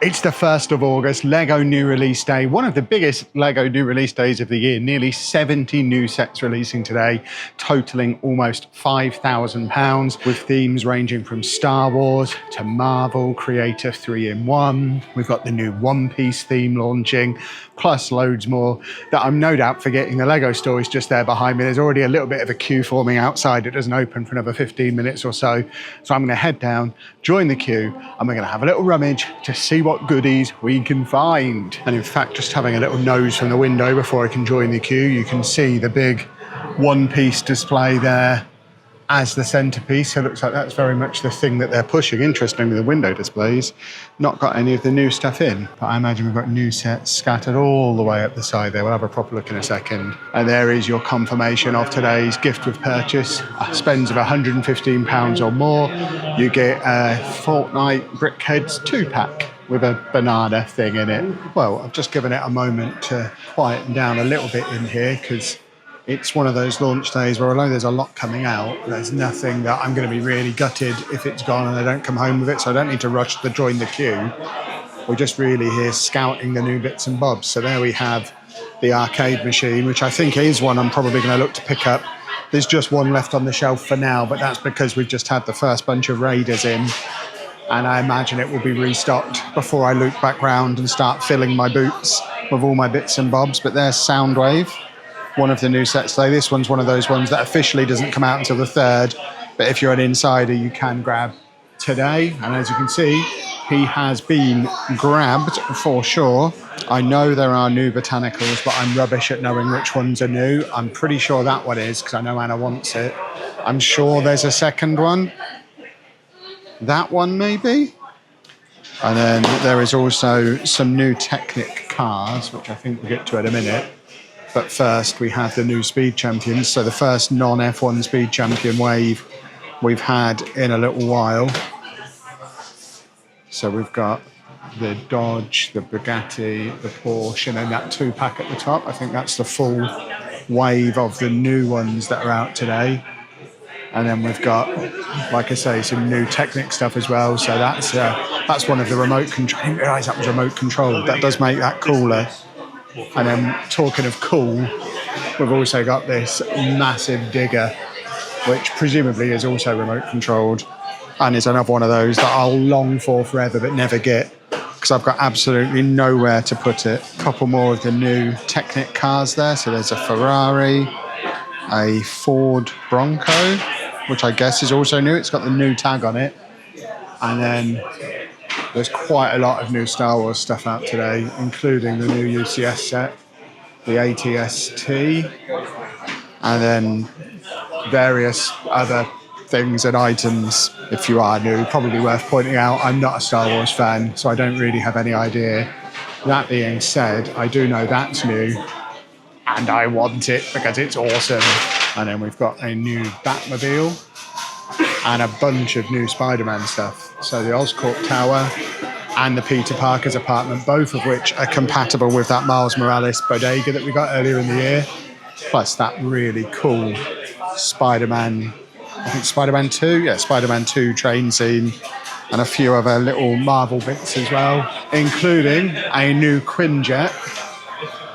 It's the 1st of August, LEGO New Release Day, one of the biggest LEGO New Release Days of the year. Nearly 70 new sets releasing today, totaling almost £5,000, with themes ranging from Star Wars to Marvel, Creative 3-in-1. We've got the new One Piece theme launching, plus loads more that I'm no doubt forgetting. The LEGO store is just there behind me. There's already a little bit of a queue forming outside. It doesn't open for another 15 minutes or so. So I'm going to head down, join the queue, and we're going to have a little rummage to see what goodies we can find. And in fact, just having a little nose from the window before I can join the queue, you can see the big One Piece display there as the centerpiece. So it looks like that's very much the thing that they're pushing. Interestingly, the window displays not got any of the new stuff in, but I imagine we've got new sets scattered all the way up the side there. We'll have a proper look in a second. And there is your confirmation of today's gift with purchase. Spends of £115 or more, you get a Fortnite BrickHeadz 2-pack with a banana thing in it. Well, I've just given it a moment to quieten down a little bit in here, because it's one of those launch days where, although there's a lot coming out, there's nothing that I'm going to be really gutted if it's gone and I don't come home with it, so I don't need to rush to join the queue. We're just really here scouting the new bits and bobs. So there we have the arcade machine, which I think is one I'm probably going to look to pick up. There's just one left on the shelf for now, but that's because we've just had the first bunch of raiders in, and I imagine it will be restocked before I loop back round and start filling my boots with all my bits and bobs. But there's Soundwave, one of the new sets today. This one's one of those ones that officially doesn't come out until the 3rd, but if you're an insider, you can grab today. And as you can see, he has been grabbed for sure. I know there are new botanicals, but I'm rubbish at knowing which ones are new. I'm pretty sure that one is, because I know Anna wants it. I'm sure there's a second one. That one maybe? And then there is also some new Technic cars, which I think we'll get to in a minute. But first, we have the new Speed Champions. So the first non-F1 Speed Champion wave we've had in a little while. So we've got the Dodge, the Bugatti, the Porsche, and then that 2-pack at the top. I think that's the full wave of the new ones that are out today. And then we've got, like I say, some new Technic stuff as well. So that's one of the remote control. I didn't realise that was remote controlled. That does make that cooler. And then talking of cool, we've also got this massive digger, which presumably is also remote controlled, and is another one of those that I'll long for forever but never get, because I've got absolutely nowhere to put it. A couple more of the new Technic cars there. So there's a Ferrari, a Ford Bronco, which I guess is also new. It's got the new tag on it. And then there's quite a lot of new Star Wars stuff out today, including the new UCS set, the ATST, and then various other things and items. If you are new, probably worth pointing out, I'm not a Star Wars fan, so I don't really have any idea. That being said, I do know that's new, and I want it because it's awesome. And then we've got a new Batmobile and a bunch of new Spider-Man stuff. So the Oscorp Tower and the Peter Parker's apartment, both of which are compatible with that Miles Morales bodega that we got earlier in the year. Plus that really cool Spider-Man, I think Spider-Man 2? Yeah, Spider-Man 2 train scene, and a few other little Marvel bits as well, including a new Quinjet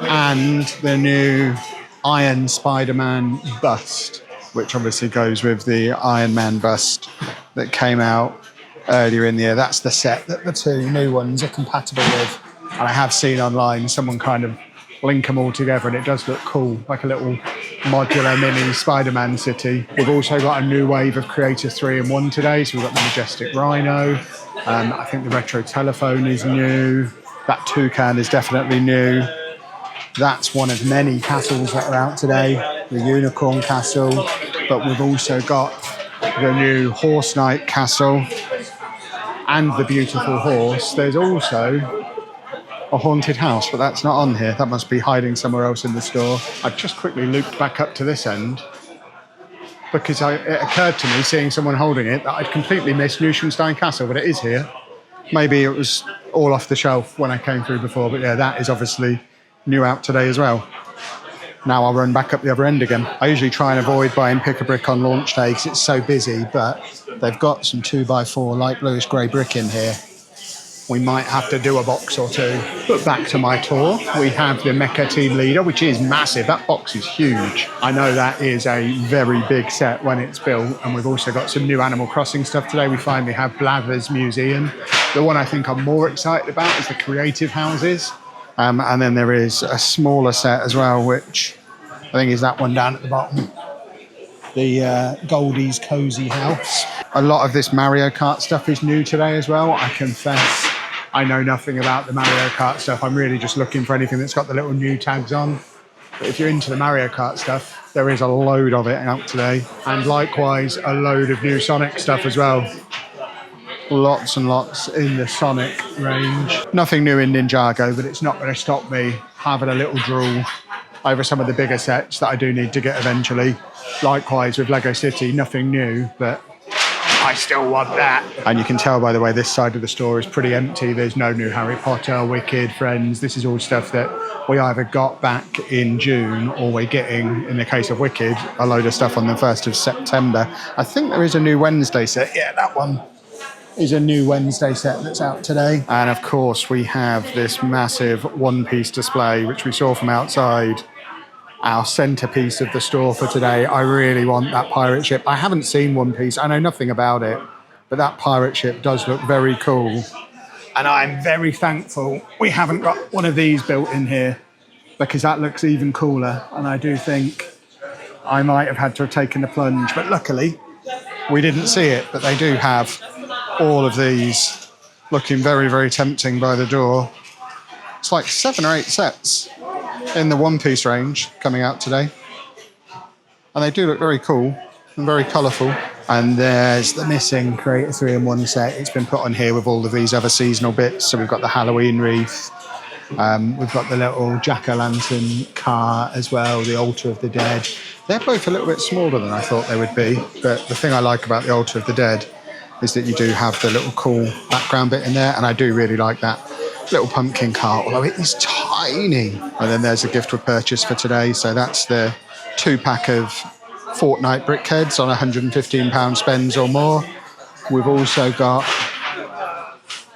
and the new Iron Spider-Man bust, which obviously goes with the Iron Man bust that came out earlier in the year. That's the set that the two new ones are compatible with. And I have seen online someone kind of link them all together, and it does look cool, like a little modular mini Spider-Man city. We've also got a new wave of Creative 3-in-1 today. So we've got the Majestic Rhino. I think the Retro Telephone is new. That Toucan is definitely new. That's one of many castles that are out today, the Unicorn Castle, but we've also got the new Horse Knight Castle and the Beautiful Horse. There's also a haunted house, but that's not on here. That must be hiding somewhere else in the store. I've just quickly looped back up to this end because it occurred to me, seeing someone holding it, that I'd completely missed Neuschwanstein Castle, but it is here. Maybe it was all off the shelf when I came through before, but yeah, that is obviously new out today as well. Now I'll run back up the other end again. I usually try and avoid buying pick-a-brick on launch day because it's so busy, but they've got some 2x4 light bluish grey brick in here. we might have to do a box or two. But back to my tour, we have the Mecha Team Leader, which is massive. That box is huge. I know that is a very big set when it's built, and we've also got some new Animal Crossing stuff today. We finally have Blather's Museum. The one I think I'm more excited about is the Creative Houses. And then there is a smaller set as well, which I think is that one down at the bottom. The Goldie's Cozy House. A lot of this Mario Kart stuff is new today as well. I confess I know nothing about the Mario Kart stuff. I'm really just looking for anything that's got the little new tags on. But if you're into the Mario Kart stuff, there is a load of it out today. And likewise, a load of new Sonic stuff as well. Lots and lots in the Sonic range. Nothing new in Ninjago, but it's not going to stop me having a little drool over some of the bigger sets that I do need to get eventually. Likewise with Lego City, nothing new, but I still want that. And you can tell by the way this side of the store is pretty empty. There's no new Harry Potter, Wicked, Friends. This is all stuff that we either got back in June or we're getting, in the case of Wicked, a load of stuff on the 1st of September. I think there is a new Wednesday set. Yeah, that one is a new Wednesday set that's out today. And of course we have this massive one-piece display, which we saw from outside. Our centerpiece of the store for today. I really want that pirate ship. I haven't seen One Piece. I know nothing about it, but that pirate ship does look very cool. And I'm very thankful we haven't got one of these built in here, because that looks even cooler. And I do think I might have had to have taken the plunge, but luckily we didn't see it. But they do have all of these looking very, very tempting by the door. It's like 7 or 8 sets in the one-piece range coming out today. And they do look very cool and very colourful. And there's the missing Creator 3-in-1 set. It's been put on here with all of these other seasonal bits. So we've got the Halloween wreath. We've got the little jack-o'-lantern car as well, the Altar of the Dead. They're both a little bit smaller than I thought they would be. But the thing I like about the Altar of the Dead is that you do have the little cool background bit in there. And I do really like that little pumpkin car, although it is tiny. And then there's a gift with purchase for today. So that's the 2-pack of Fortnite BrickHeadz on £115 spends or more. We've also got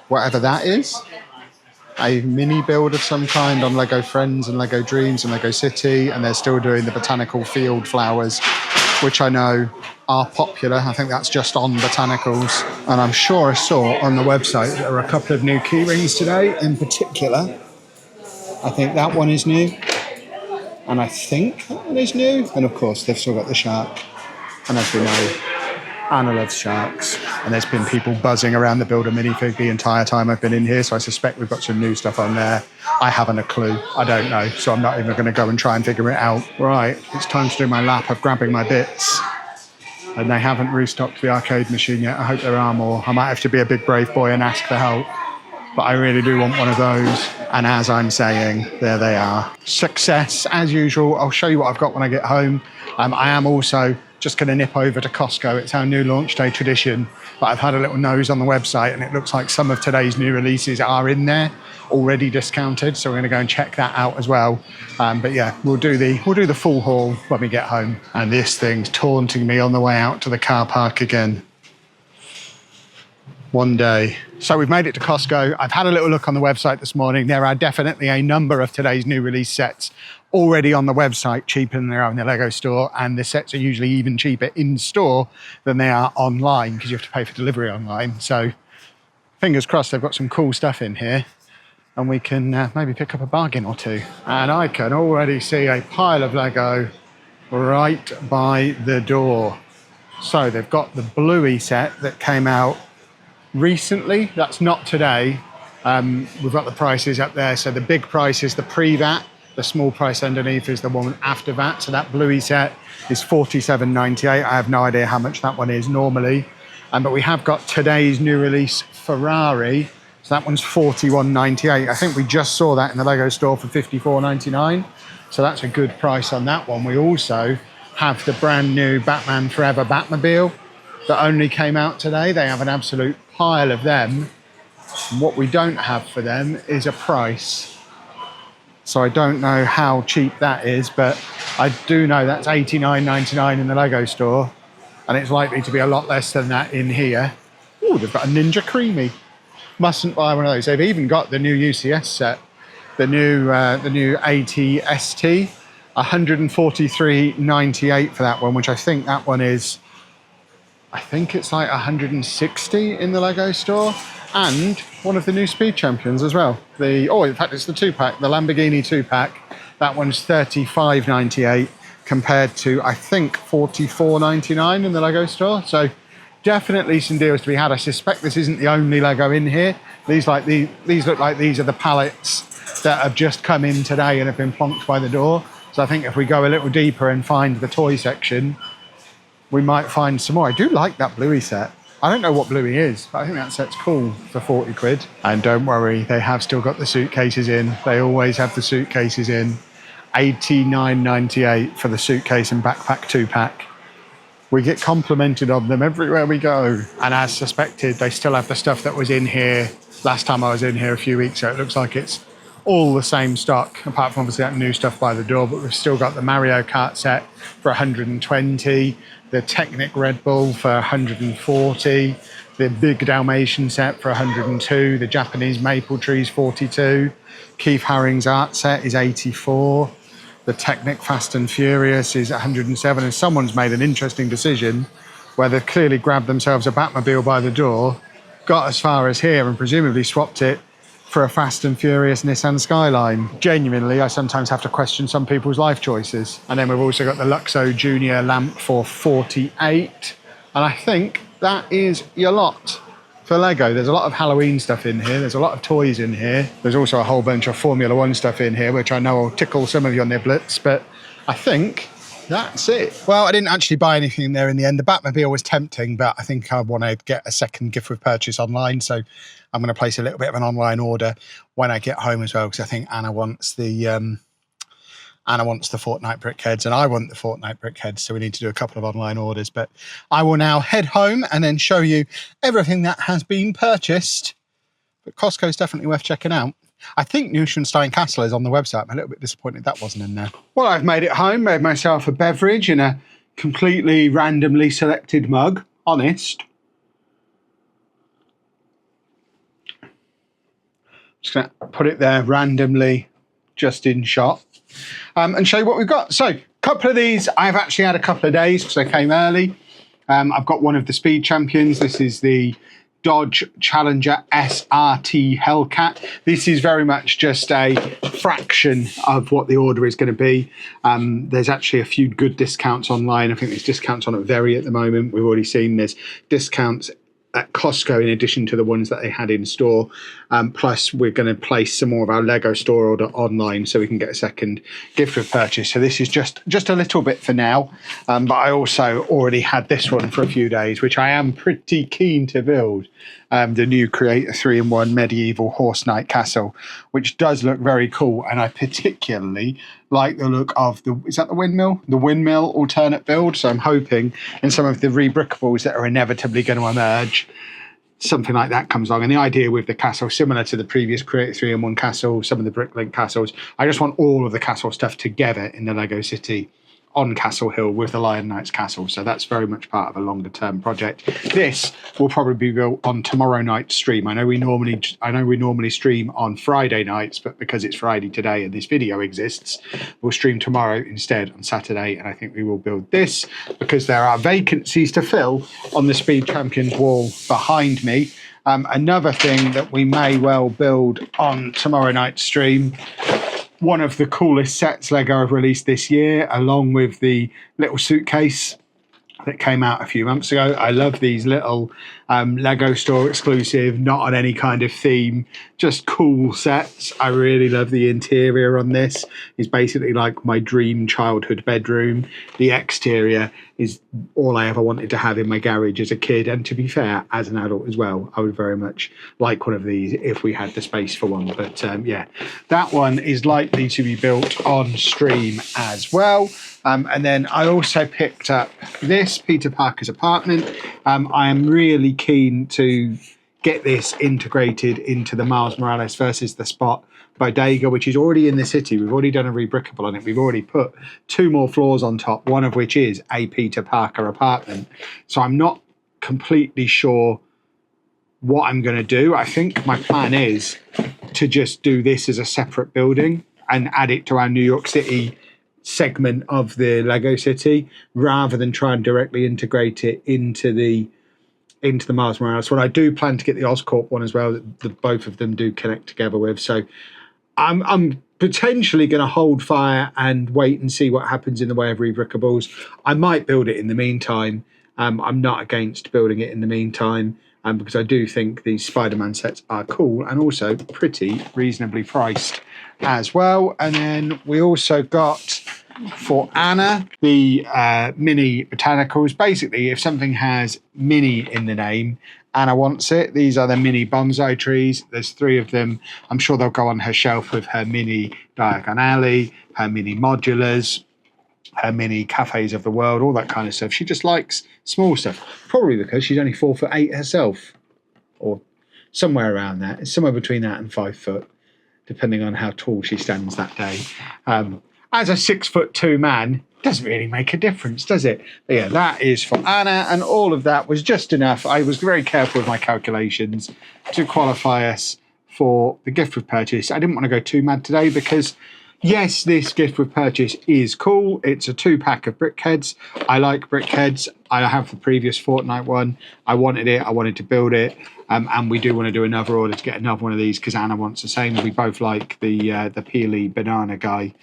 whatever that is, a mini build of some kind on Lego Friends and Lego Dreams and Lego City. And they're still doing the botanical field flowers, which I know are popular. I think that's just on botanicals. And I'm sure I saw on the website there are a couple of new key rings today. In particular, I think that one is new. And I think that one is new. And of course, they've still got the shark. And as we know, Anna loves sharks. And there's been people buzzing around the Builder minifig the entire time I've been in here. So I suspect we've got some new stuff on there. I haven't a clue. I don't know. So I'm not even going to go and try and figure it out. Right, it's time to do my lap of grabbing my bits. And they haven't restocked the arcade machine yet. I hope there are more. I might have to be a big brave boy and ask for help. But I really do want one of those. And as I'm saying, there they are. Success, as usual. I'll show you what I've got when I get home. I am also just going to nip over to Costco. It's our new launch day tradition. But I've had a little nose on the website, and it looks like some of today's new releases are in there, already discounted. So we're going to go and check that out as well. But yeah, we'll do the full haul when we get home. And this thing's taunting me on the way out to the car park again. One day. So we've made it to Costco. I've had a little look on the website this morning. There are definitely a number of today's new release sets already on the website, cheaper than they are in the Lego store. And the sets are usually even cheaper in store than they are online, because you have to pay for delivery online. So fingers crossed they've got some cool stuff in here, and we can maybe pick up a bargain or two. And I can already see a pile of Lego right by the door. So they've got the Bluey set that came out recently. That's not today. We've got the prices up there. So the big price is the pre-VAT. The small price underneath is the one after VAT. So that Bluey set is $47.98. I have no idea how much that one is normally. But we have got today's new release Ferrari. So that one's $41.98. I think we just saw that in the Lego store for $54.99. So that's a good price on that one. We also have the brand new Batman Forever Batmobile that only came out today. They have an absolute pile of them. What we don't have for them is a price. So I don't know how cheap that is, but I do know that's $89.99 in the Lego store, and it's likely to be a lot less than that in here. Ooh, they've got a Ninja Creamy. Mustn't buy one of those. They've even got the new UCS set, the new ATST, 143.98 for that one, which I think that one is, I think it's like 160 in the Lego store, and one of the new Speed Champions as well. In fact, it's the 2-pack, the Lamborghini 2-pack. That one's 35.98 compared to, I think, 44.99 in the Lego store. So definitely some deals to be had. I suspect this isn't the only Lego in here. These look like these are the pallets that have just come in today and have been plonked by the door. So I think if we go a little deeper and find the toy section, we might find some more. I do like that Bluey set. I don't know what Bluey is, but I think that set's cool for 40 quid. And don't worry, they have still got the suitcases in. They always have the suitcases in. 89.98 for the suitcase and backpack 2-pack. We get complimented on them everywhere we go. And as suspected, they still have the stuff that was in here last time I was in here a few weeks ago. It looks like it's all the same stock, apart from obviously that new stuff by the door, but we've still got the Mario Kart set for 120, the Technic Red Bull for 140, the Big Dalmatian set for 102, the Japanese Maple Trees 42, Keith Haring's art set is 84, the Technic Fast and Furious is 107, and someone's made an interesting decision where they've clearly grabbed themselves a Batmobile by the door, got as far as here and presumably swapped it for a Fast and Furious Nissan Skyline. Genuinely, I sometimes have to question some people's life choices. And then we've also got the Luxo Junior lamp for 48. And I think that is your lot for Lego. There's a lot of Halloween stuff in here. There's a lot of toys in here. There's also a whole bunch of Formula One stuff in here, which I know will tickle some of your niblets, but I think that's it. Well, I didn't actually buy anything there in the end. The Batmobile was tempting, but I think I want to get a second gift with purchase online. So I'm going to place a little bit of an online order when I get home as well, because I think Anna wants the Fortnite BrickHeadz, and I want the Fortnite BrickHeadz, so we need to do a couple of online orders. But I will now head home and then show you everything that has been purchased. But Costco's definitely worth checking out. I think Neuschwanstein Castle is on the website. I'm a little bit disappointed that wasn't in there. Well, I've made it home, made myself a beverage in a completely randomly selected mug. Honest. Just going to put it there randomly, just in shot, and show you what we've got. So, a couple of these, I've actually had a couple of days because I came early. I've got one of the Speed Champions. This is the Dodge Challenger SRT Hellcat. This is very much just a fraction of what the order is going to be. There's actually a few good discounts online. I think there's discounts on at Very at the moment. We've already seen there's discounts at Costco in addition to the ones that they had in store. Plus, we're going to place some more of our Lego store order online so we can get a second gift with purchase. So this is just a little bit for now. But I also already had this one for a few days, which I am pretty keen to build. The new Creator 3-in-1 Medieval Horse Knight Castle, which does look very cool. And I particularly like the look of is that the windmill? The windmill alternate build. So I'm hoping in some of the rebrickables that are inevitably going to emerge, something like that comes along. And the idea with the castle, similar to the previous Creator 3-in-1 castle, some of the Bricklink castles, I just want all of the castle stuff together in the Lego City on Castle Hill with the Lion Knights Castle. So that's very much part of a longer term project. This will probably be built on tomorrow night's stream. I know we normally stream on Friday nights, but because it's Friday today and this video exists, we'll stream tomorrow instead on Saturday. And I think we will build this because there are vacancies to fill on the Speed Champions wall behind me. Another thing that we may well build on tomorrow night's stream, one of the coolest sets Lego have released this year, along with the little suitcase that came out a few months ago. I love these little Lego store exclusive, not on any kind of theme, just cool sets. I really love the interior on this. It's basically like my dream childhood bedroom. The exterior is all I ever wanted to have in my garage as a kid, and to be fair, as an adult as well. I would very much like one of these if we had the space for one. But yeah, that one is likely to be built on stream as well. And then I also picked up this, Peter Parker's apartment. I am really keen to get this integrated into the Miles Morales versus the Spot bodega, which is already in the city. We've already done a rebrickable on it. We've already put 2 more floors on top, one of which is a Peter Parker apartment. So I'm not completely sure what I'm going to do, I think my plan is to just do this as a separate building and add it to our New York City segment of the Lego City, rather than try and directly integrate it into the Miles Morales one. I do plan to get the Oscorp one as well, that both of them do connect together with. So I'm potentially going to hold fire and wait and see what happens in the way of rebrickables. I might build it in the meantime. I'm not against building it in the meantime, because I do think these Spider-Man sets are cool and also pretty reasonably priced as well. And then we also got for Anna the mini botanicals. Basically, if something has mini in the name, Anna wants it. These are the mini bonsai trees. There's 3 of them. I'm sure they'll go on her shelf with her mini Diagon Alley, her mini modulars, her mini cafes of the world, all that kind of stuff. She just likes small stuff, probably because she's only 4'8" herself, or somewhere around that. It's somewhere between that and 5 foot, depending on how tall she stands that day. As a 6'2" man, doesn't really make a difference, does it? But yeah, that is for Anna, and all of that was just enough. I was very careful with my calculations to qualify us for the gift with purchase. I didn't want to go too mad today because, yes, this gift with purchase is cool. It's a 2-pack of BrickHeadz. I like BrickHeadz. I have the previous Fortnite one. I wanted it. I wanted to build it. And we do want to do another order to get another one of these because Anna wants the same. We both like the peely banana guy.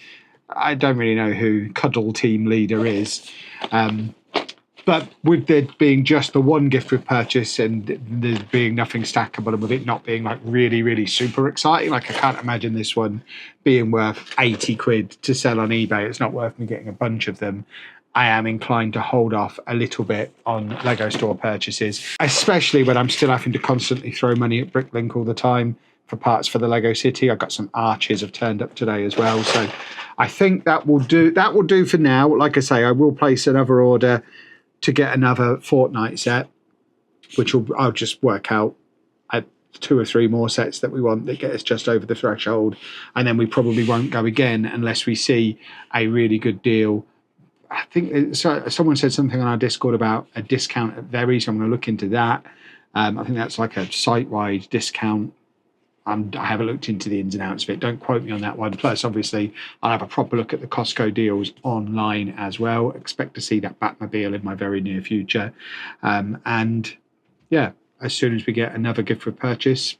I don't really know who Cuddle Team Leader is. But with there being just the one gift with purchase and there being nothing stackable, and with it not being like really, really super exciting, like I can't imagine this one being worth 80 quid to sell on eBay. It's not worth me getting a bunch of them. I am inclined to hold off a little bit on LEGO store purchases, especially when I'm still having to constantly throw money at Bricklink all the time for parts for the Lego City. I've got some arches have turned up today as well. So I think that will do. That will do for now. Like I say, I will place another order to get another Fortnite set, which I'll just work out at 2 or 3 more sets that we want that get us just over the threshold. And then we probably won't go again unless we see a really good deal. I think someone said something on our Discord about a discount at Very, so I'm going to look into that. I think that's like a site-wide discount. I haven't looked into the ins and outs of it. Don't quote me on that one. Plus, obviously, I'll have a proper look at the Costco deals online as well. Expect to see that Batmobile in my very near future. And yeah, as soon as we get another gift for purchase,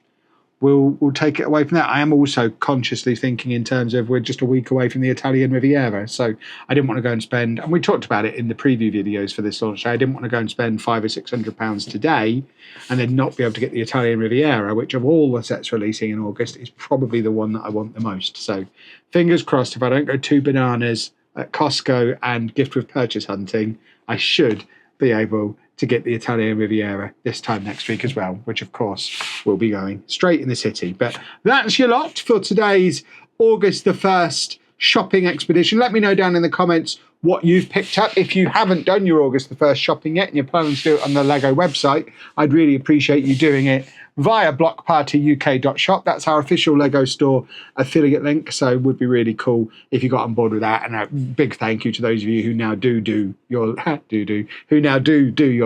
we'll take it away from that. I am also consciously thinking in terms of we're just a week away from the Italian Riviera. So I didn't want to go and spend, and we talked about it in the preview videos for this launch day, I didn't want to go and spend £500 or £600 today and then not be able to get the Italian Riviera, which of all the sets releasing in August is probably the one that I want the most. So fingers crossed, if I don't go 2 bananas at Costco and gift with purchase hunting, I should be able to get the Italian Riviera this time next week as well, which of course will be going straight in the city. But that's your lot for today's August the 1st shopping expedition. Let me know down in the comments what you've picked up. If you haven't done your August the 1st shopping yet and you're planning to do it on the LEGO website, I'd really appreciate you doing it via blockpartyuk.shop. That's our official LEGO store affiliate link, so it would be really cool if you got on board with that. And a big thank you to those of you who now do your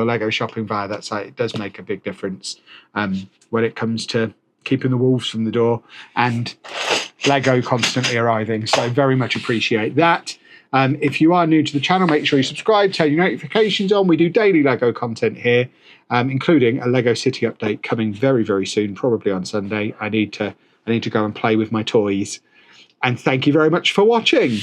LEGO shopping via that site. It does make a big difference when it comes to keeping the wolves from the door and LEGO constantly arriving. So very much appreciate that. If you are new to the channel, make sure you subscribe, turn your notifications on. We do daily LEGO content here, including a LEGO City update coming very, very soon, probably on Sunday. I need to go and play with my toys. And thank you very much for watching.